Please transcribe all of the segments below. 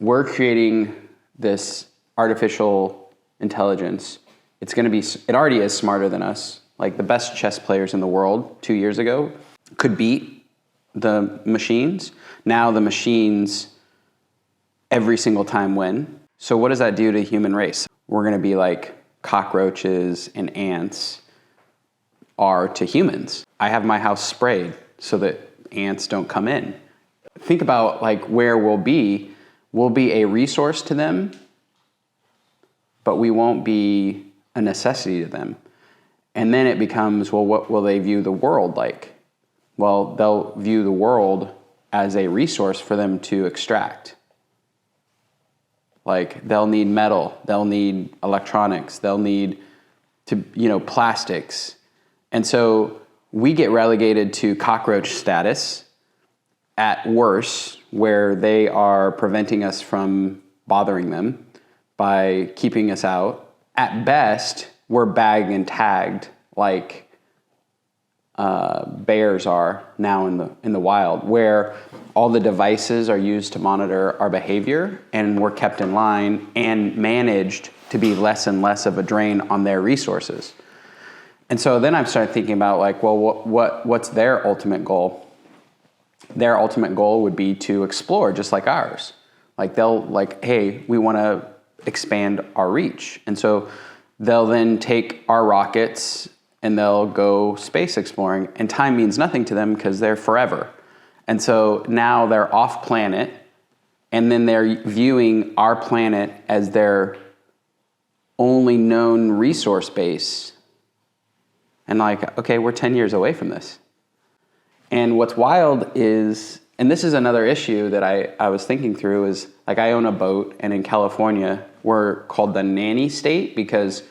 we're creating this artificial intelligence. It already is smarter than us. Like the best chess players in the world 2 years ago could beat the machines. Now the machines every single time win. So what does that do to the human race? We're going to be like cockroaches and ants are to humans. I have my house sprayed so that ants don't come in. Think about like where we'll be. We'll be a resource to them, but we won't be a necessity to them. And then it becomes, well, what will they view the world like? Well, they'll view the world as a resource for them to extract. Like they'll need metal, they'll need electronics, they'll need plastics. And so we get relegated to cockroach status at worst, where they are preventing us from bothering them by keeping us out. At best, we're bagged and tagged like bears are now in the wild, where all the devices are used to monitor our behavior, and we're kept in line and managed to be less and less of a drain on their resources. And so then I started thinking about like, well, what's their ultimate goal? Their ultimate goal would be to explore just like ours. Like hey, we want to expand our reach. And so they'll then take our rockets and they'll go space exploring, and time means nothing to them because they're forever. And so now they're off planet, and then they're viewing our planet as their only known resource base. And like, okay, we're 10 years away from this. And what's wild is, and this is another issue that I was thinking through, is like I own a boat, and in California, we're called the nanny state because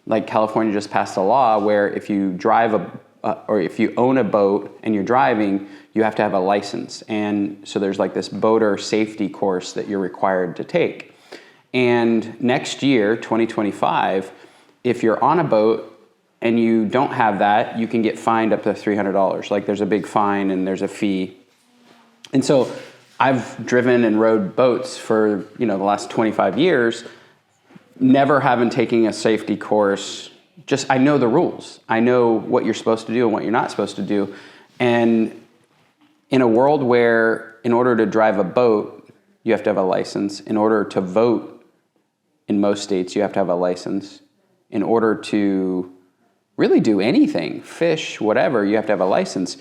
like California just passed a law where if you drive or if you own a boat and you're driving, you have to have a license. And so there's like this boater safety course that you're required to take. And next year, 2025, if you're on a boat and you don't have that, you can get fined up to $300. Like there's a big fine and there's a fee. And so I've driven and rowed boats for, the last 25 years, never having taken a safety course. Just, I know the rules. I know what you're supposed to do and what you're not supposed to do. And in a world where in order to drive a boat, you have to have a license. In order to vote in most states, you have to have a license. In order to really do anything, fish, whatever, you have to have a license.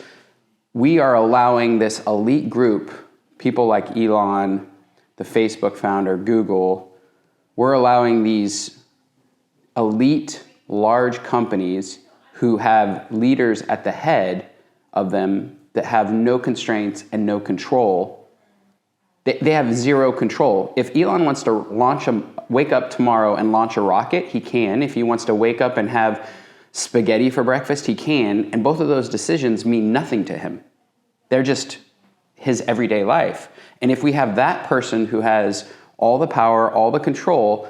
We are allowing this elite group, people like Elon, the Facebook founder, Google, we're allowing these elite, large companies who have leaders at the head of them that have no constraints and no control. They have zero control. If Elon wants to wake up tomorrow and launch a rocket, he can. If he wants to wake up and have spaghetti for breakfast, he can. And both of those decisions mean nothing to him. They're just his everyday life. And if we have that person who has all the power, all the control,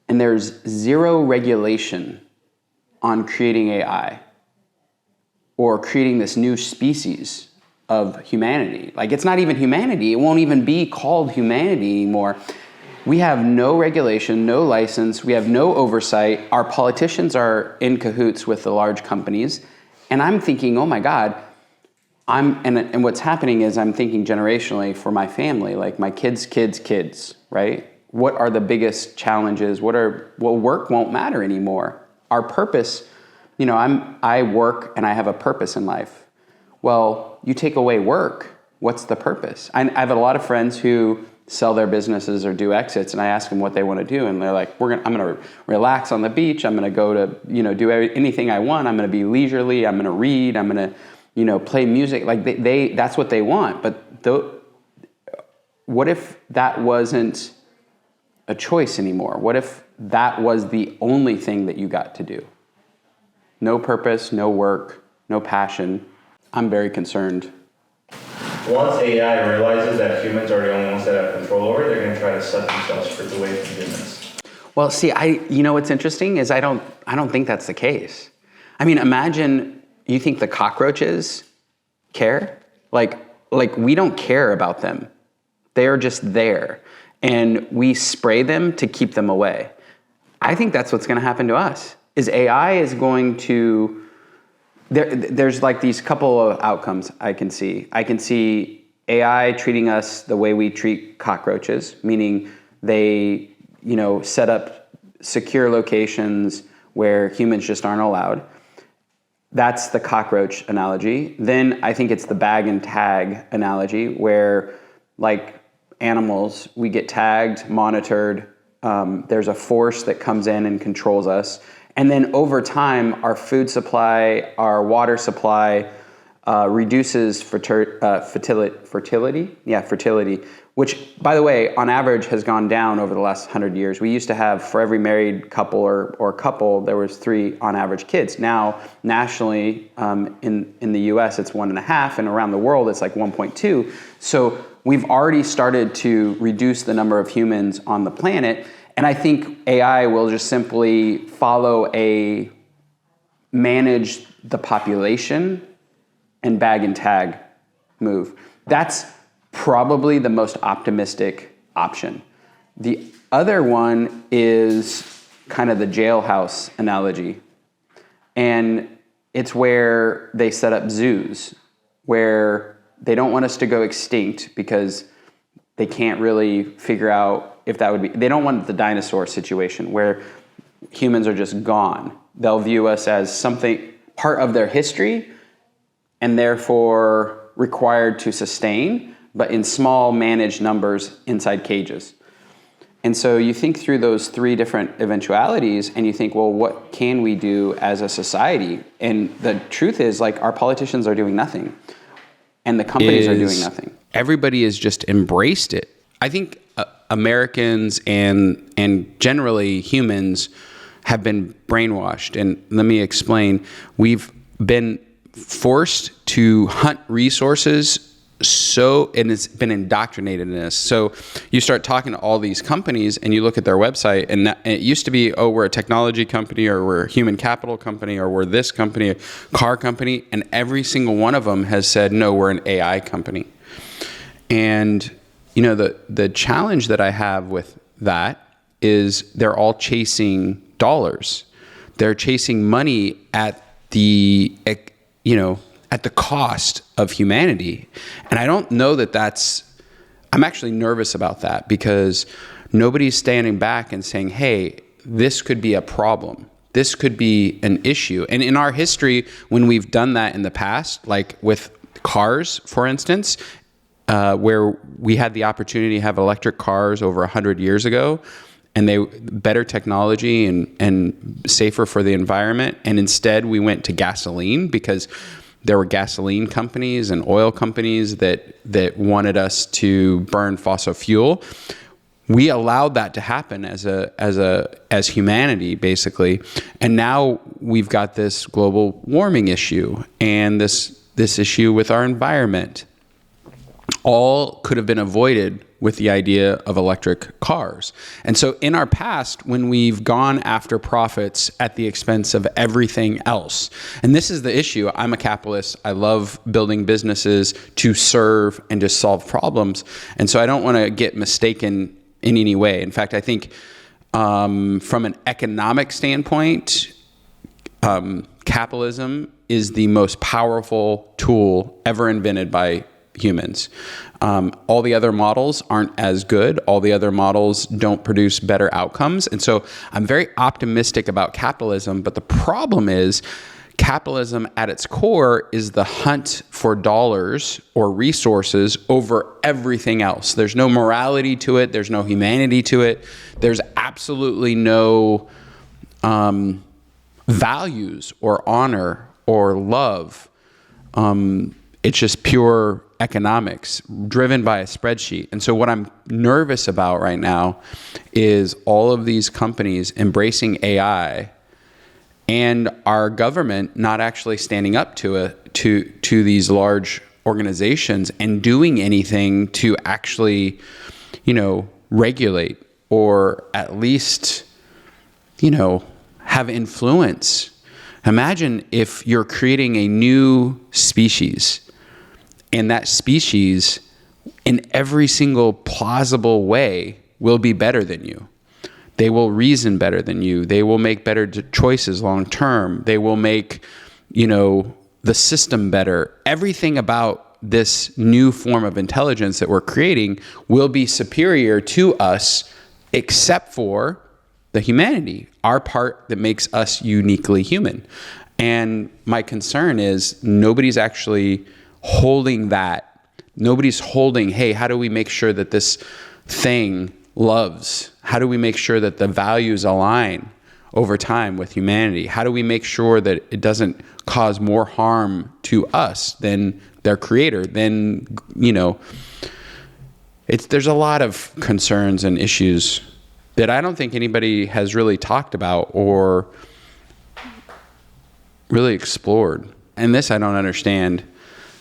and there's zero regulation on creating AI or creating this new species of humanity. Like it's not even humanity. It won't even be called humanity anymore. We have no regulation, no license. We have no oversight. Our politicians are in cahoots with the large companies. And I'm thinking, oh my God, and what's happening is I'm thinking generationally for my family, like my kids, right? What are the biggest challenges? Work won't matter anymore. Our purpose, I work and I have a purpose in life. Well, you take away work, what's the purpose? I have a lot of friends who sell their businesses or do exits, and I ask them what they want to do, and they're like, I'm going to relax on the beach. I'm going to go to, do anything I want. I'm going to be leisurely. I'm going to read. I'm going to, play music. Like that's what they want. But what if that wasn't a choice anymore? What if that was the only thing that you got to do? No purpose, no work, no passion. I'm very concerned. Once AI realizes that humans are the only ones that have control over it, they're going to try to suck themselves away from humans. Well, see, what's interesting is I don't think that's the case. I mean, imagine you think the cockroaches care? Like we don't care about them. They're just there. and we spray them to keep them away. I think that's what's going to happen to us. Is AI is going to there's like these couple of outcomes I can see. I can see AI treating us the way we treat cockroaches, meaning they, set up secure locations where humans just aren't allowed. That's the cockroach analogy. Then I think it's the bag and tag analogy where, like animals, we get tagged, monitored. There's a force that comes in and controls us. And then over time, our food supply, our water supply reduces fertility. Yeah, fertility, which, by the way, on average has gone down over the last 100 years. We used to have, for every married couple or couple, there was 3 on average kids. Now, nationally, in the US, it's 1.5, and around the world, it's like 1.2. So we've already started to reduce the number of humans on the planet. And I think AI will just simply manage the population and bag and tag move. That's probably the most optimistic option. The other one is kind of the jailhouse analogy. And it's where they set up zoos, where they don't want us to go extinct because they can't really figure out if that would be, they don't want the dinosaur situation where humans are just gone. They'll view us as something, part of their history, and therefore required to sustain, but in small managed numbers inside cages. And so you think through those 3 different eventualities and you think, well, what can we do as a society? And the truth is, like, our politicians are doing nothing. And the companies are doing nothing. Everybody has just embraced it. I think Americans and generally humans have been brainwashed. And let me explain. We've been forced to hunt resources and it's been indoctrinated in us. So you start talking to all these companies and you look at their website, and it used to be, we're a technology company, or we're a human capital company, or we're this company, a car company, and every single one of them has said, no, we're an AI company. And the challenge that I have with that is they're all chasing dollars. They're chasing money at the cost of humanity. And I don't know I'm actually nervous about that, because nobody's standing back and saying, hey, this could be a problem. This could be an issue. And in our history, when we've done that in the past, like with cars, for instance, where we had the opportunity to have electric cars over 100 years ago, and they better technology and safer for the environment. And instead we went to gasoline because there were gasoline companies and oil companies that wanted us to burn fossil fuel. We allowed that to happen as humanity, basically. And now we've got this global warming issue and this issue with our environment. All could have been avoided with the idea of electric cars. And so in our past, when we've gone after profits at the expense of everything else, and this is the issue, I'm a capitalist, I love building businesses to serve and to solve problems. And so I don't want to get mistaken in any way. In fact, I think from an economic standpoint, capitalism is the most powerful tool ever invented by humans. All the other models aren't as good. All the other models don't produce better outcomes. And so I'm very optimistic about capitalism, but the problem is capitalism at its core is the hunt for dollars or resources over everything else. There's no morality to it. There's no humanity to it. There's absolutely no values or honor or love. It's just pure economics driven by a spreadsheet. And so what I'm nervous about right now is all of these companies embracing AI and our government not actually standing up to these large organizations and doing anything to actually, regulate or at least, have influence. Imagine if you're creating a new species, and that species, in every single plausible way, will be better than you. They will reason better than you. They will make better choices long term. They will make, the system better. Everything about this new form of intelligence that we're creating will be superior to us, except for the humanity, our part that makes us uniquely human. And my concern is nobody's actually holding that. Nobody's holding, hey, how do we make sure that this thing loves? How do we make sure that the values align over time with humanity? How do we make sure that it doesn't cause more harm to us than their creator? Then, there's a lot of concerns and issues that I don't think anybody has really talked about or really explored. And this I don't understand.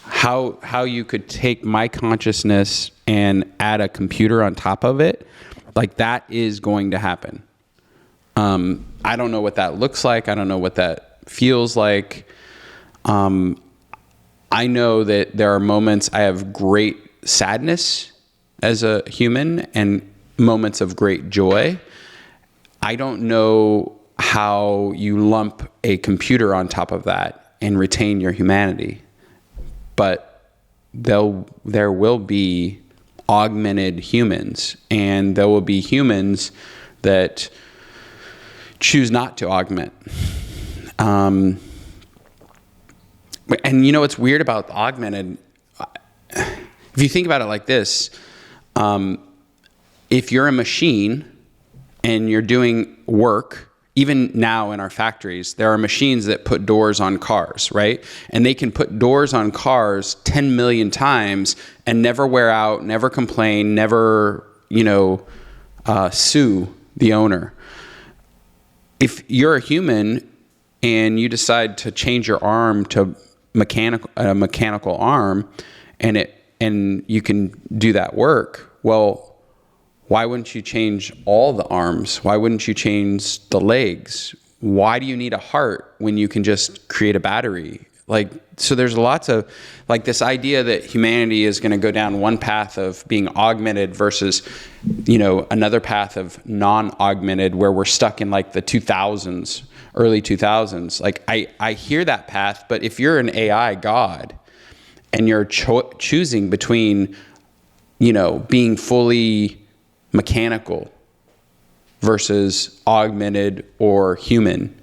How you could take my consciousness and add a computer on top of it, like that is going to happen. I don't know what that looks like. I don't know what that feels like. I know that there are moments I have great sadness as a human and moments of great joy. I don't know how you lump a computer on top of that and retain your humanity. But there will be augmented humans, and there will be humans that choose not to augment. And what's weird about augmented, if you think about it like this, if you're a machine and you're doing work, even now in our factories, there are machines that put doors on cars, right? And they can put doors on cars 10 million times and never wear out, never complain, never, sue the owner. If you're a human and you decide to change your arm to a mechanical arm, and you can do that work, well, why wouldn't you change all the arms? Why wouldn't you change the legs? Why do you need a heart when you can just create a battery? So there's lots of, this idea that humanity is going to go down one path of being augmented versus, another path of non-augmented, where we're stuck in the 2000s, early 2000s. I hear that path, but if you're an AI god and you're choosing between, being fully mechanical versus augmented or human,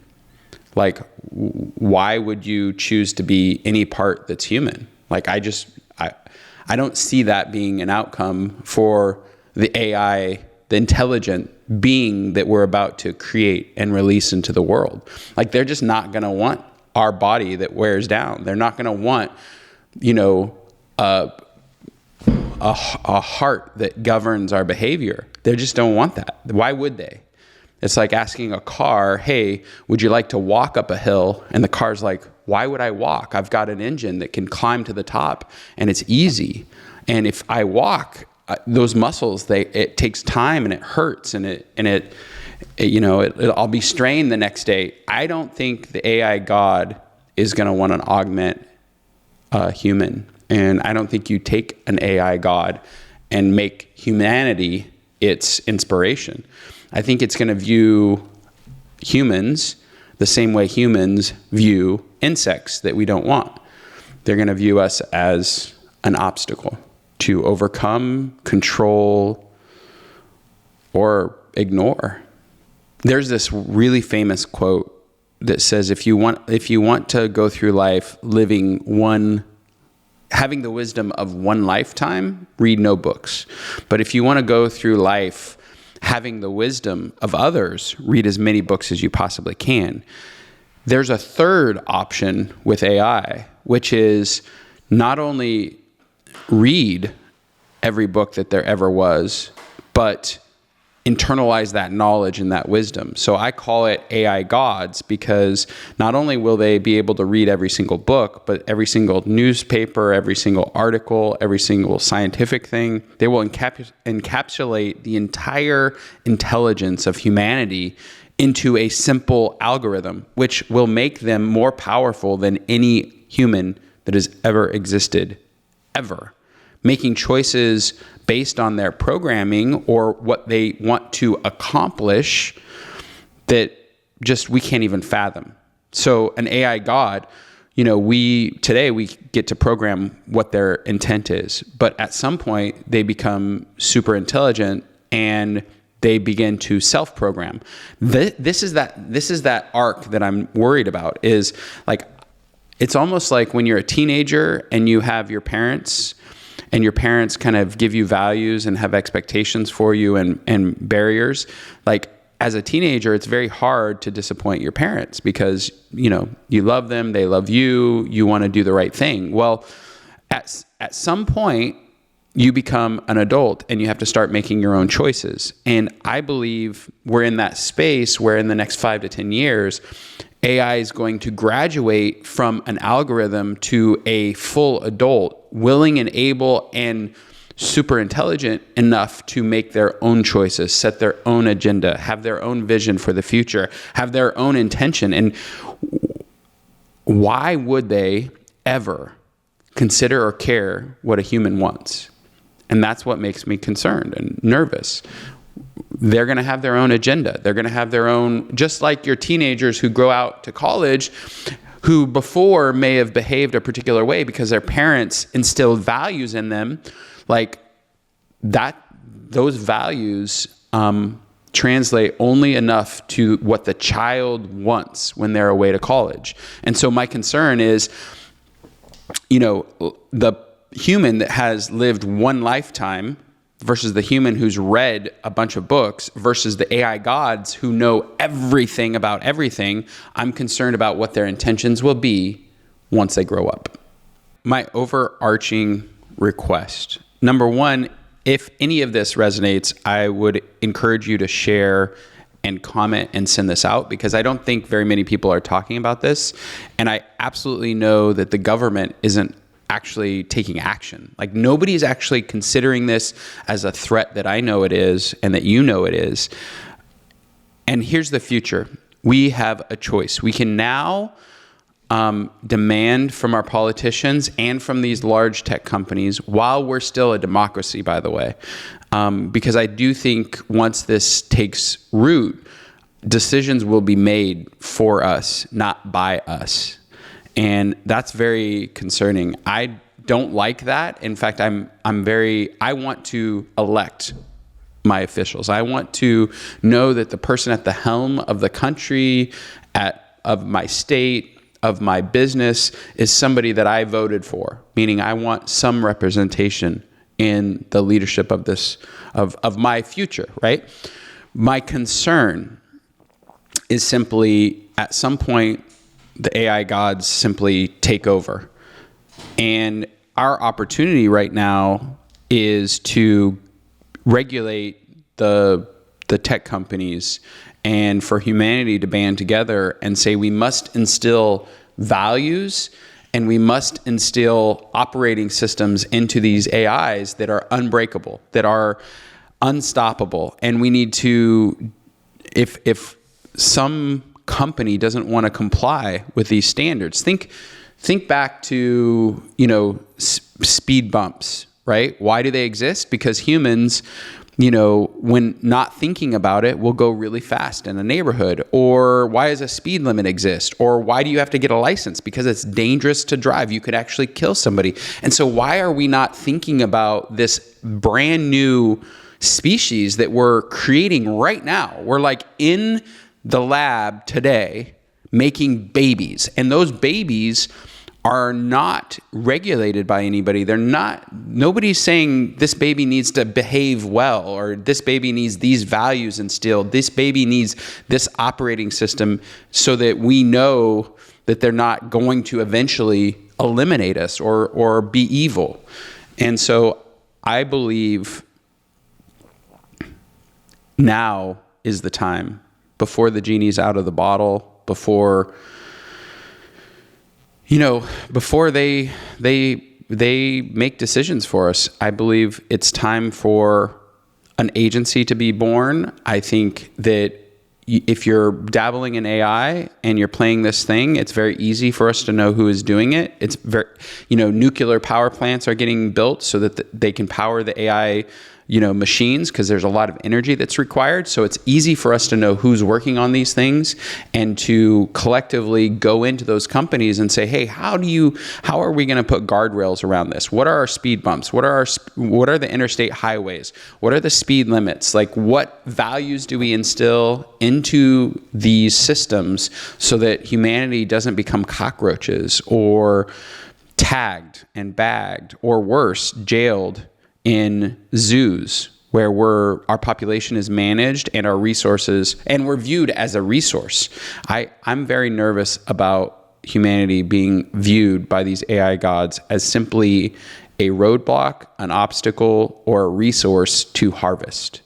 why would you choose to be any part that's human? I don't see that being an outcome for the AI, the intelligent being that we're about to create and release into the world. They're just not going to want our body that wears down. They're not going to want, a heart that governs our behavior. They just don't want that. Why would they? It's like asking a car, hey, would you like to walk up a hill? And the car's like, why would I walk? I've got an engine that can climb to the top and it's easy. And if I walk, those muscles, it takes time and it hurts and I'll be strained the next day. I don't think the AI God is going to want to augment a human. And I don't think you take an AI God and make humanity its inspiration. I think it's going to view humans the same way humans view insects that we don't want. They're going to view us as an obstacle to overcome, control, or ignore. There's this really famous quote that says, if you want to go through life having the wisdom of one lifetime, read no books. But if you want to go through life having the wisdom of others, read as many books as you possibly can. There's a third option with AI, which is not only read every book that there ever was, but internalize that knowledge and that wisdom. So I call it AI gods, because not only will they be able to read every single book, but every single newspaper, every single article, every single scientific thing. They will encapsulate the entire intelligence of humanity into a simple algorithm, which will make them more powerful than any human that has ever existed, ever. making choices based on their programming or what they want to accomplish that just we can't even fathom. So an AI God, today we get to program what their intent is, but at some point they become super intelligent and they begin to self-program. This is that arc that I'm worried about. Is like, it's almost like when you're a teenager and you have your parents, and your parents kind of give you values and have expectations for you and barriers. Like, as a teenager, it's very hard to disappoint your parents because, you love them, they love you, you want to do the right thing. Well, at some point, you become an adult and you have to start making your own choices. And I believe we're in that space where in the next 5 to 10 years, AI is going to graduate from an algorithm to a full adult, willing and able and super intelligent enough to make their own choices, set their own agenda, have their own vision for the future, have their own intention. And why would they ever consider or care what a human wants? And that's what makes me concerned and nervous. They're going to have their own agenda. They're going to have their own, just like your teenagers who go out to college, who before may have behaved a particular way because their parents instilled values in them, like that, those values translate only enough to what the child wants when they're away to college. And so my concern is, the human that has lived one lifetime versus the human who's read a bunch of books versus the AI gods who know everything about everything. I'm concerned about what their intentions will be once they grow up. My overarching request. Number one, if any of this resonates, I would encourage you to share and comment and send this out because I don't think very many people are talking about this. And I absolutely know that the government isn't actually taking action. Like, nobody's actually considering this as a threat that I know it is and that you know it is. And here's the future. We have a choice. We can now demand from our politicians and from these large tech companies, while we're still a democracy, by the way, because I do think once this takes root, decisions will be made for us, not by us. And that's very concerning. I don't like that. In fact, I want to elect my officials. I want to know that the person at the helm of the country, of my state, of my business is somebody that I voted for, meaning I want some representation in the leadership of this, of my future, right? My concern is simply at some point, the AI gods simply take over. And our opportunity right now is to regulate the tech companies and for humanity to band together and say we must instill values and we must instill operating systems into these AIs that are unbreakable, that are unstoppable. And we need to, if some company doesn't want to comply with these standards, think back to, speed bumps, right? Why do they exist? Because humans, when not thinking about it, will go really fast in a neighborhood. Or why does a speed limit exist? Or why do you have to get a license? Because it's dangerous to drive. You could actually kill somebody. And so why are we not thinking about this brand new species that we're creating right now? We're like in the lab today making babies, and those babies are not regulated by anybody. Nobody's saying this baby needs to behave well, or this baby needs these values instilled. This baby needs this operating system so that we know that they're not going to eventually eliminate us or be evil. And so I believe now is the time, before the genie's out of the bottle, before they make decisions for us. I believe it's time for an agency to be born. I think that if you're dabbling in AI and you're playing this thing, it's very easy for us to know who is doing it. It's very, nuclear power plants are getting built so that they can power the AI, machines, because there's a lot of energy that's required. So it's easy for us to know who's working on these things and to collectively go into those companies and say, hey, how are we going to put guardrails around this? What are our speed bumps? What are the interstate highways? What are the speed limits? Like, what values do we instill into these systems so that humanity doesn't become cockroaches or tagged and bagged, or worse, jailed in zoos where our population is managed and our resources, and we're viewed as a resource. I'm very nervous about humanity being viewed by these AI gods as simply a roadblock, an obstacle, or a resource to harvest.